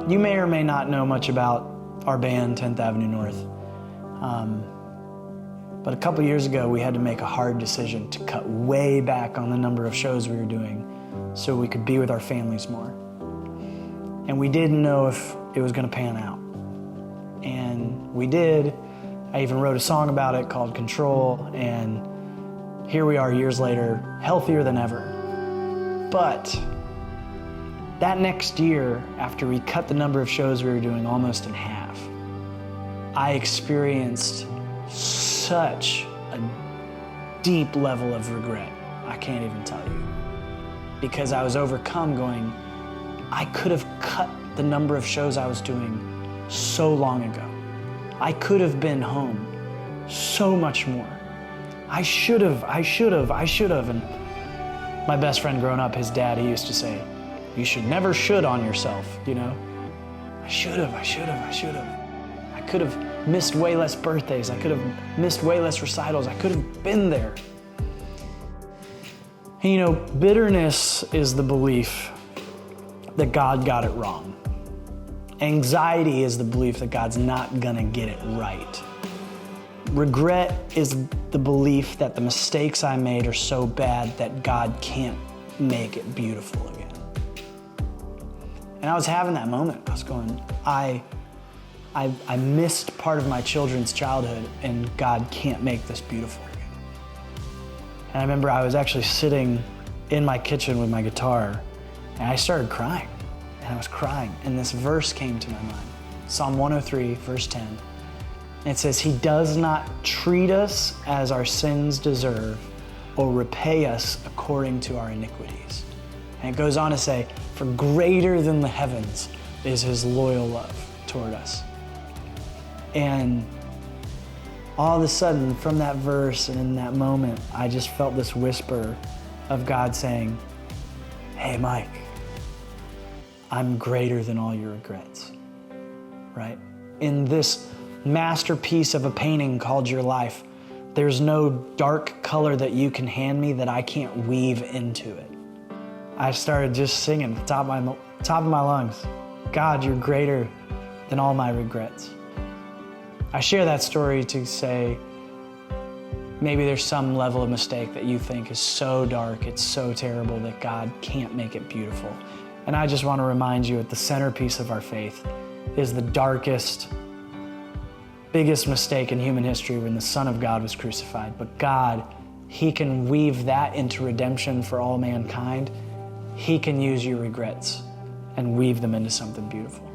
You may or may not know much about our band, 10th Avenue North. But a couple years ago, we had to make a hard decision to cut way back on the number of shows we were doing so we could be with our families more. And we didn't know if it was gonna pan out. And we did. I even wrote a song about it called Control, and here we are years later, healthier than ever. But that next year, after we cut the number of shows we were doing almost in half, I experienced such a deep level of regret. I can't even tell you. Because I was overcome going, I could have cut the number of shows I was doing so long ago. I could have been home so much more. I should have. And my best friend growing up, his dad, he used to say, you should never should on yourself, you know? I should have. I could have missed way less birthdays. I could have missed way less recitals. I could have been there. And you know, bitterness is the belief that God got it wrong. Anxiety is the belief that God's not gonna get it right. Regret is the belief that the mistakes I made are so bad that God can't make it beautiful again. And I was having that moment. I was going, I missed part of my children's childhood, and God can't make this beautiful again. And I remember I was actually sitting in my kitchen with my guitar, and I started crying. And I was crying, and this verse came to my mind. Psalm 103, verse 10. And it says, He does not treat us as our sins deserve, or repay us according to our iniquities. And it goes on to say, for greater than the heavens is His loyal love toward us. And all of a sudden, from that verse and in that moment, I just felt this whisper of God saying, hey, Mike, I'm greater than all your regrets, right? In this masterpiece of a painting called your life, there's no dark color that you can hand me that I can't weave into it. I started just singing at the top of my lungs, God, you're greater than all my regrets. I share that story to say, maybe there's some level of mistake that you think is so dark, it's so terrible that God can't make it beautiful. And I just want to remind you, at the centerpiece of our faith is the darkest, biggest mistake in human history when the Son of God was crucified. But God, He can weave that into redemption for all mankind. He can use your regrets and weave them into something beautiful.